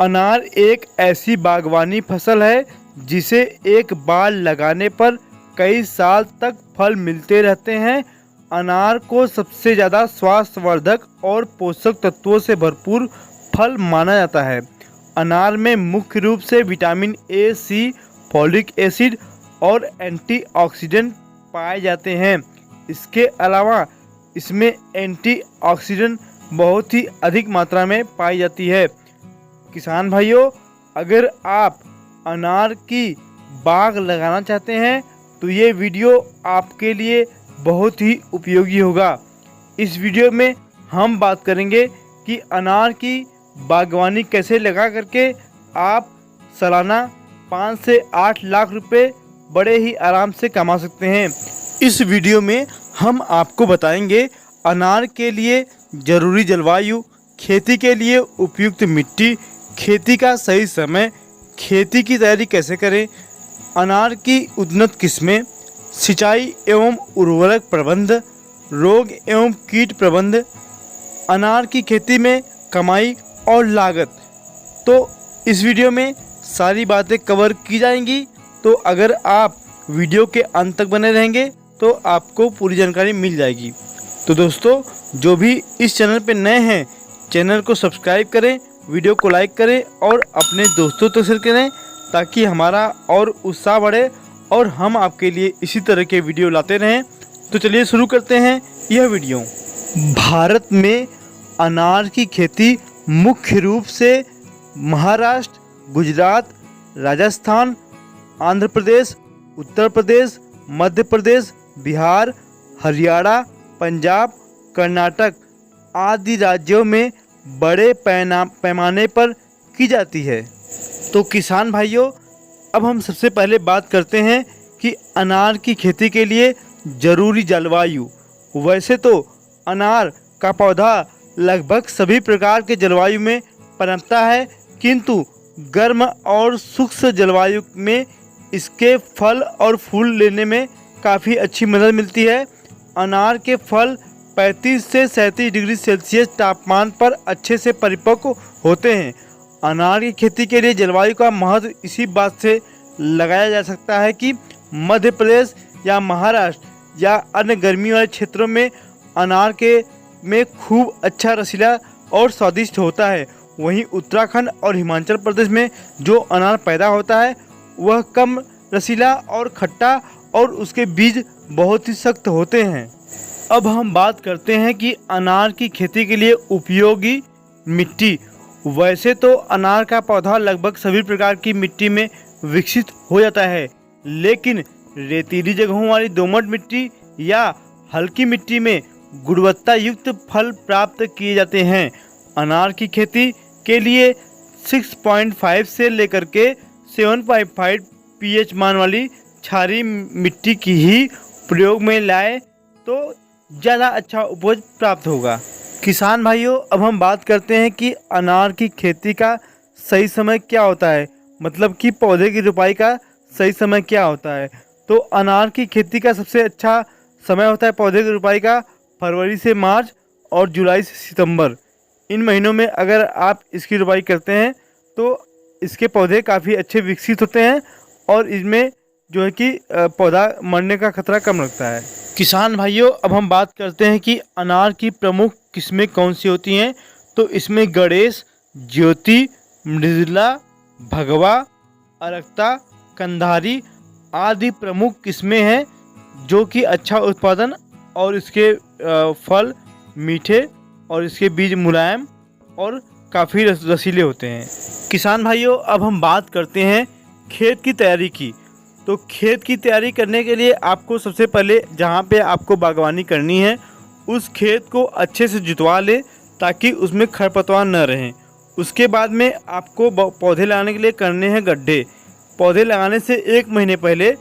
अनार एक ऐसी बागवानी फसल है जिसे एक बार लगाने पर कई साल तक फल मिलते रहते हैं। अनार को सबसे ज़्यादा स्वास्थ्यवर्धक और पोषक तत्वों से भरपूर फल माना जाता है। अनार में मुख्य रूप से vitamin A, C, folic acid और एंटीऑक्सीडेंट पाए जाते हैं। इसके अलावा इसमें एंटीऑक्सीडेंट बहुत ही अधिक मात्रा में पाई जाती है। किसान भाइयों, अगर आप अनार की बाग लगाना चाहते हैं तो ये वीडियो आपके लिए बहुत ही उपयोगी होगा। इस वीडियो में हम बात करेंगे कि अनार की बागवानी कैसे लगा करके आप सालाना 5 से 8 लाख रुपए बड़े ही आराम से कमा सकते हैं। इस वीडियो में हम आपको बताएंगे अनार के लिए ज़रूरी जलवायु, खेती के लिए उपयुक्त मिट्टी, खेती का सही समय, खेती की तैयारी कैसे करें, अनार की उन्नत किस्में, सिंचाई एवं उर्वरक प्रबंध, रोग एवं कीट प्रबंध, अनार की खेती में कमाई और लागत। तो इस वीडियो में सारी बातें कवर की जाएंगी। तो अगर आप वीडियो के अंत तक बने रहेंगे तो आपको पूरी जानकारी मिल जाएगी। तो दोस्तों, जो भी इस चैनल पर नए हैं, चैनल को सब्सक्राइब करें, वीडियो को लाइक करें और अपने दोस्तों तक शेयर करें ताकि हमारा और उत्साह बढ़े और हम आपके लिए इसी तरह के वीडियो लाते रहें। तो चलिए शुरू करते हैं यह वीडियो। भारत में अनार की खेती मुख्य रूप से महाराष्ट्र, गुजरात, राजस्थान, आंध्र प्रदेश, उत्तर प्रदेश, मध्य प्रदेश, बिहार, हरियाणा, पंजाब, कर्नाटक आदि राज्यों में बड़े पैमाने पर की जाती है। तो किसान भाइयों, अब हम सबसे पहले बात करते हैं कि अनार की खेती के लिए ज़रूरी जलवायु। वैसे तो अनार का पौधा लगभग सभी प्रकार के जलवायु में पनपता है, किंतु गर्म और शुष्क जलवायु में इसके फल और फूल लेने में काफ़ी अच्छी मदद मिलती है। अनार के फल 35 से 37 डिग्री सेल्सियस तापमान पर अच्छे से परिपक्व होते हैं। अनार की खेती के लिए जलवायु का महत्व इसी बात से लगाया जा सकता है कि मध्य प्रदेश या महाराष्ट्र या अन्य गर्मी वाले क्षेत्रों में अनार के में खूब अच्छा रसीला और स्वादिष्ट होता है। वहीं उत्तराखंड और हिमाचल प्रदेश में जो अनार पैदा होता है वह कम रसीला और खट्टा और उसके बीज बहुत ही सख्त होते हैं। अब हम बात करते हैं कि अनार की खेती के लिए उपयोगी मिट्टी। वैसे तो अनार का पौधा लगभग सभी प्रकार की मिट्टी में विकसित हो जाता है, लेकिन रेतीली जगहों वाली दोमट मिट्टी या हल्की मिट्टी में गुणवत्ता युक्त फल प्राप्त किए जाते हैं। अनार की खेती के लिए 6.5 से लेकर के 7.5 pH मान वाली क्षारीय मिट्टी की ही प्रयोग में लाए तो ज़्यादा अच्छा उपज प्राप्त होगा। किसान भाइयों, अब हम बात करते हैं कि अनार की खेती का सही समय क्या होता है, मतलब कि पौधे की रोपाई का सही समय क्या होता है। तो अनार की खेती का सबसे अच्छा समय होता है पौधे की रोपाई का फरवरी से मार्च और जुलाई से सितंबर। इन महीनों में अगर आप इसकी रोपाई करते हैं तो इसके पौधे काफ़ी अच्छे विकसित होते हैं और इसमें जो है कि पौधा मरने का खतरा कम लगता है। किसान भाइयों, अब हम बात करते हैं कि अनार की प्रमुख किस्में कौन सी होती हैं। तो इसमें गणेश, ज्योति, मृदुला, भगवा, अरक्ता, कंधारी आदि प्रमुख किस्में हैं जो कि अच्छा उत्पादन और इसके फल मीठे और इसके बीज मुलायम और काफ़ी रसीले होते हैं। किसान भाइयों, अब हम बात करते हैं खेत की तैयारी की। तो खेत की तैयारी करने के लिए आपको सबसे पहले जहाँ पे आपको बागवानी करनी है उस खेत को अच्छे से जुतवा ले ताकि उसमें खरपतवार न रहें। उसके बाद में आपको पौधे लगाने के लिए करने हैं गड्ढे। पौधे लगाने से 1 महीने पहले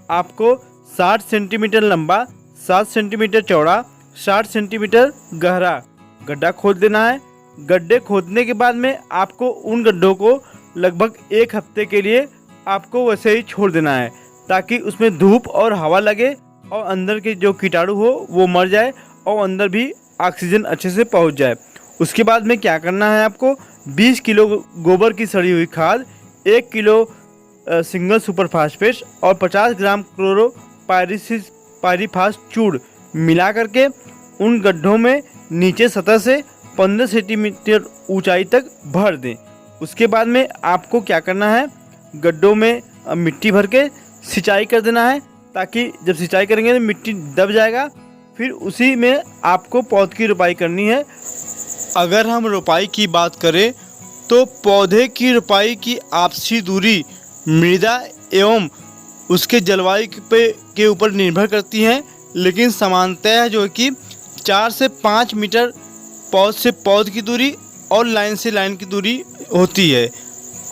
आपको 60 सेंटीमीटर लंबा, 7 सेंटीमीटर चौड़ा, 60 सेंटीमीटर गहरा गड्ढा खोद देना है। गड्ढे खोदने के बाद में आपको उन गड्ढों को लगभग 1 हफ्ते के लिए आपको वैसे ही छोड़ देना है ताकि उसमें धूप और हवा लगे और अंदर के जो कीटाणु हो वो मर जाए और अंदर भी ऑक्सीजन अच्छे से पहुंच जाए। उसके बाद में क्या करना है, आपको 20 किलो गोबर की सड़ी हुई खाद, 1 किलो सिंगल सुपर फास्फेट और 50 ग्राम क्लोरोपायरीफास चूर्ण मिला करके उन गड्ढों में नीचे सतह से 15 सेंटीमीटर ऊंचाई तक भर दें। उसके बाद में आपको क्या करना है, गड्ढों में मिट्टी भर के सिंचाई कर देना है, ताकि जब सिंचाई करेंगे तो मिट्टी दब जाएगा। फिर उसी में आपको पौधे की रोपाई करनी है। अगर हम रोपाई की बात करें तो पौधे की रोपाई की आपसी दूरी मृदा एवं उसके जलवायु के ऊपर निर्भर करती है, लेकिन सामान्यतः जो है कि 4 से 5 मीटर पौध से पौध की दूरी और लाइन से लाइन की दूरी होती है।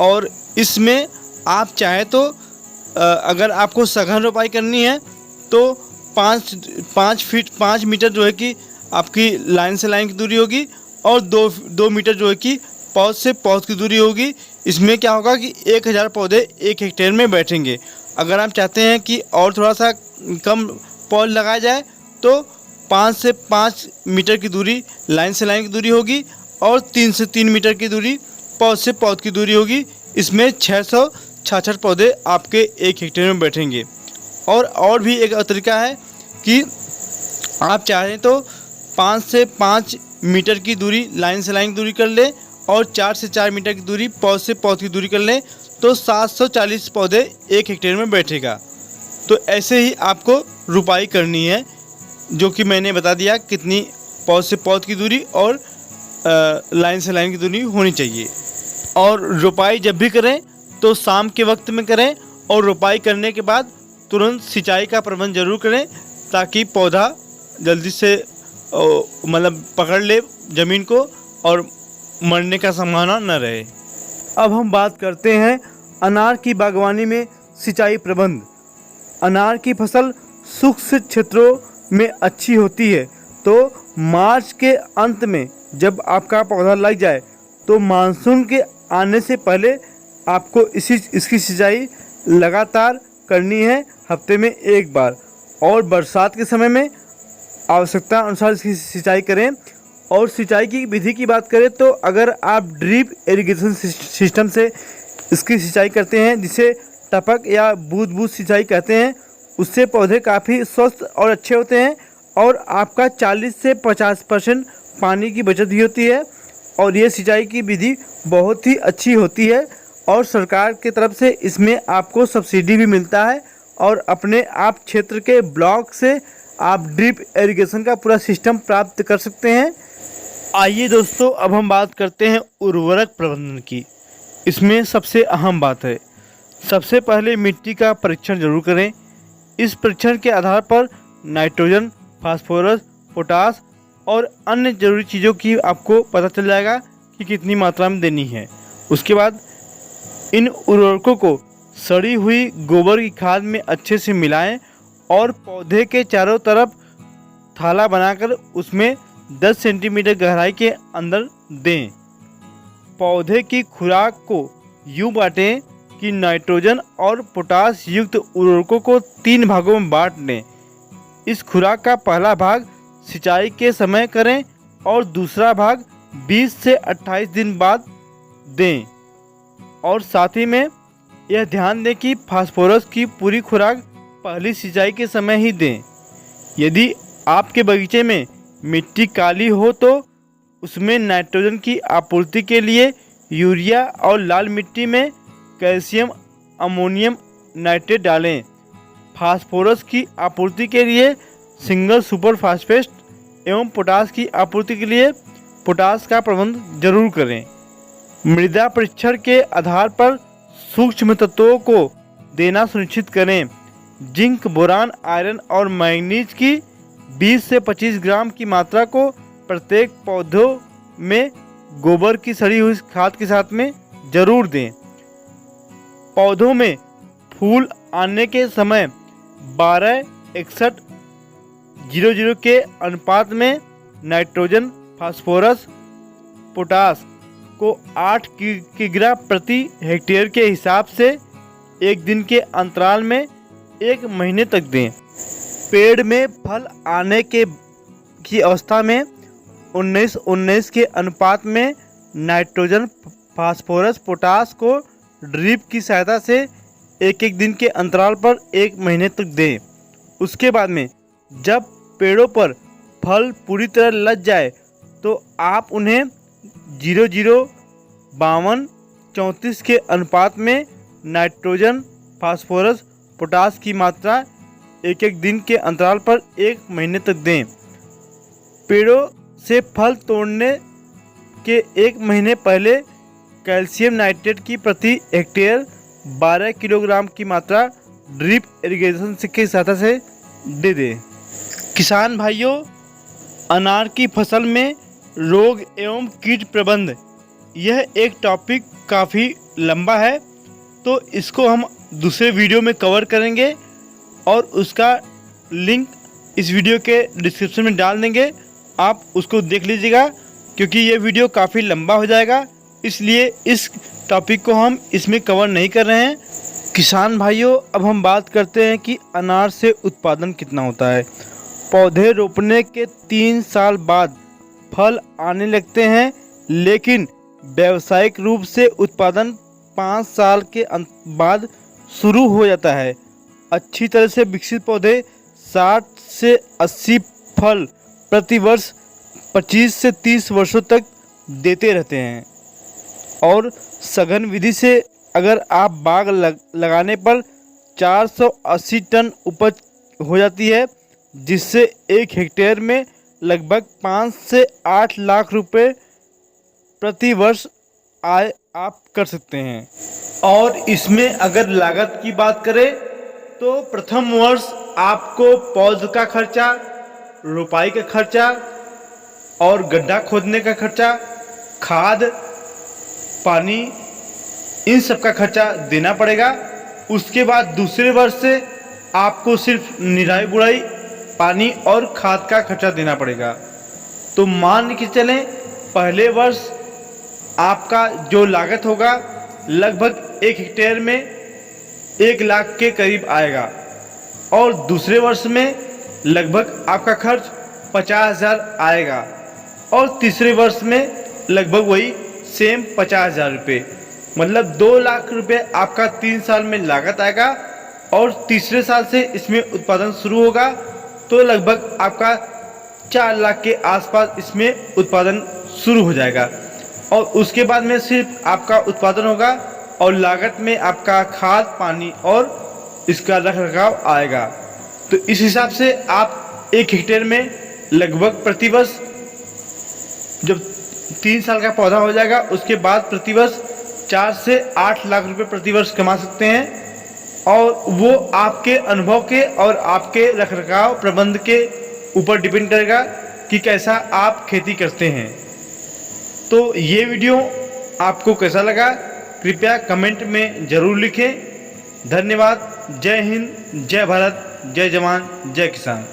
और इसमें आप चाहे तो अगर आपको सघन रोपाई करनी है तो 5 मीटर जो है कि आपकी लाइन से लाइन की दूरी होगी और 2 मीटर जो है कि पौध से पौध की दूरी होगी। इसमें क्या होगा कि 1000 पौधे 1 हेक्टेयर में बैठेंगे। अगर आप चाहते हैं कि और थोड़ा सा कम पौध लगाया जाए तो 5 से 5 मीटर की दूरी लाइन से लाइन की दूरी होगी और 3 से 3 मीटर की दूरी पौध से पौध की दूरी होगी। इसमें 666 पौधे आपके 1 हेक्टेयर में बैठेंगे। और भी एक तरीका है कि आप चाहें तो 5 से 5 मीटर की दूरी लाइन से लाइन की दूरी कर लें और 4 से 4 मीटर की दूरी पौध से पौध की दूरी कर लें तो 740 पौधे 1 हेक्टेयर में बैठेगा। तो ऐसे ही आपको रुपाई करनी है, जो कि मैंने बता दिया कितनी पौध से पौध की दूरी और लाइन से लाइन की दूरी होनी चाहिए। और रोपाई जब भी करें तो शाम के वक्त में करें और रोपाई करने के बाद तुरंत सिंचाई का प्रबंध जरूर करें, ताकि पौधा जल्दी से मतलब पकड़ ले ज़मीन को और मरने का संभावना न रहे। अब हम बात करते हैं अनार की बागवानी में सिंचाई प्रबंध। अनार की फसल शुष्क क्षेत्रों में अच्छी होती है, तो मार्च के अंत में जब आपका पौधा लग जाए तो मानसून के आने से पहले आपको इसकी सिंचाई लगातार करनी है, हफ्ते में 1 बार। और बरसात के समय में आवश्यकता अनुसार इसकी सिंचाई करें। और सिंचाई की विधि की बात करें तो अगर आप ड्रिप इरिगेशन सिस्टम से इसकी सिंचाई करते हैं, जिसे टपक या बूंद-बूंद सिंचाई कहते हैं, उससे पौधे काफ़ी स्वस्थ और अच्छे होते हैं और आपका 40 से 50% पानी की बचत भी होती है। और ये सिंचाई की विधि बहुत ही अच्छी होती है और सरकार की तरफ से इसमें आपको सब्सिडी भी मिलता है और अपने आप क्षेत्र के ब्लॉक से आप ड्रिप इरिगेशन का पूरा सिस्टम प्राप्त कर सकते हैं। आइए दोस्तों, अब हम बात करते हैं उर्वरक प्रबंधन की। इसमें सबसे अहम बात है, सबसे पहले मिट्टी का परीक्षण जरूर करें। इस परीक्षण के आधार पर नाइट्रोजन, फास्फोरस, पोटास और अन्य जरूरी चीज़ों की आपको पता चल जाएगा कि कितनी मात्रा में देनी है। उसके बाद इन उर्वरकों को सड़ी हुई गोबर की खाद में अच्छे से मिलाएं और पौधे के चारों तरफ थाला बनाकर उसमें 10 सेंटीमीटर गहराई के अंदर दें। पौधे की खुराक को यूं बांटें कि नाइट्रोजन और पोटास युक्त उर्वरकों को 3 भागों में बांट लें। इस खुराक का पहला भाग सिंचाई के समय करें और दूसरा भाग 20 से 28 दिन बाद दें। और साथ ही में यह ध्यान दें कि फास्फोरस की पूरी खुराक पहली सिंचाई के समय ही दें। यदि आपके बगीचे में मिट्टी काली हो तो उसमें नाइट्रोजन की आपूर्ति के लिए यूरिया और लाल मिट्टी में कैल्शियम अमोनियम नाइट्रेट डालें। फास्फोरस की आपूर्ति के लिए सिंगल सुपर फास्फेट एवं पोटास की आपूर्ति के लिए पोटास का प्रबंध जरूर करें। मृदा परीक्षण के आधार पर सूक्ष्म तत्वों को देना सुनिश्चित करें। जिंक, बोरान, आयरन और मैंगनीज की 20 से 25 ग्राम की मात्रा को प्रत्येक पौधों में गोबर की सड़ी हुई खाद के साथ में जरूर दें। पौधों में फूल आने के समय 12:61:00 के अनुपात में नाइट्रोजन, फास्फोरस, पोटास को 8 किग्रा प्रति हेक्टेयर के हिसाब से 1 दिन के अंतराल में 1 महीने तक दें। पेड़ में फल आने की अवस्था में 19:19 के अनुपात में नाइट्रोजन, फास्फोरस, पोटास को ड्रिप की सहायता से एक एक दिन के अंतराल पर 1 महीने तक दें। उसके बाद में जब पेड़ों पर फल पूरी तरह लग जाए तो आप उन्हें 0-0-52-34 के अनुपात में नाइट्रोजन, फास्फोरस, पोटास की मात्रा एक एक दिन के अंतराल पर 1 महीने तक दें। पेड़ों से फल तोड़ने के 1 महीने पहले कैल्शियम नाइट्रेट की प्रति हेक्टेयर 12 किलोग्राम की मात्रा ड्रिप इरिगेशन की सहायता से दे दें। किसान भाइयों, अनार की फसल में रोग एवं कीट प्रबंध यह एक टॉपिक काफ़ी लंबा है, तो इसको हम दूसरे वीडियो में कवर करेंगे और उसका लिंक इस वीडियो के डिस्क्रिप्शन में डाल देंगे। आप उसको देख लीजिएगा, क्योंकि ये वीडियो काफ़ी लंबा हो जाएगा, इसलिए इस टॉपिक को हम इसमें कवर नहीं कर रहे हैं। किसान भाइयों, अब हम बात करते हैं कि अनार से उत्पादन कितना होता है। पौधे रोपने के 3 साल बाद फल आने लगते हैं, लेकिन व्यावसायिक रूप से उत्पादन 5 साल के बाद शुरू हो जाता है। अच्छी तरह से विकसित पौधे 60 से 80 फल प्रति वर्ष 25 से 30 वर्षों तक देते रहते हैं। और सघन विधि से अगर आप बाग लगाने पर 480 टन उपज हो जाती है, जिससे 1 हेक्टेयर में लगभग 5 से 8 लाख रुपए प्रति वर्ष आय आप कर सकते हैं। और इसमें अगर लागत की बात करें तो प्रथम वर्ष आपको पौध का खर्चा, रोपाई का खर्चा और गड्ढा खोदने का खर्चा, खाद, पानी, इन सब का खर्चा देना पड़ेगा। उसके बाद दूसरे वर्ष से आपको सिर्फ निराई गुड़ाई, पानी और खाद का खर्चा देना पड़ेगा। तो मान के चलें पहले वर्ष आपका जो लागत होगा लगभग 1 हेक्टेयर में 1 लाख के करीब आएगा, और दूसरे वर्ष में लगभग आपका खर्च 50,000 आएगा, और तीसरे वर्ष में लगभग वही सेम 50,000 रुपये, मतलब 2 लाख रुपये आपका 3 साल में लागत आएगा। और तीसरे साल से इसमें उत्पादन शुरू होगा तो लगभग आपका 4 लाख के आसपास इसमें उत्पादन शुरू हो जाएगा। और उसके बाद में सिर्फ आपका उत्पादन होगा और लागत में आपका खाद, पानी और इसका रखरखाव आएगा। तो इस हिसाब से आप 1 हेक्टेयर में लगभग प्रतिवर्ष जब 3 साल का पौधा हो जाएगा उसके बाद प्रतिवर्ष 4 से 8 लाख रुपए प्रतिवर्ष कमा सकते हैं। और वो आपके अनुभव के और आपके रखरखाव प्रबंध के ऊपर डिपेंड करेगा कि कैसा आप खेती करते हैं। तो ये वीडियो आपको कैसा लगा कृपया कमेंट में ज़रूर लिखें। धन्यवाद। जय हिंद, जय भारत, जय जवान, जय किसान।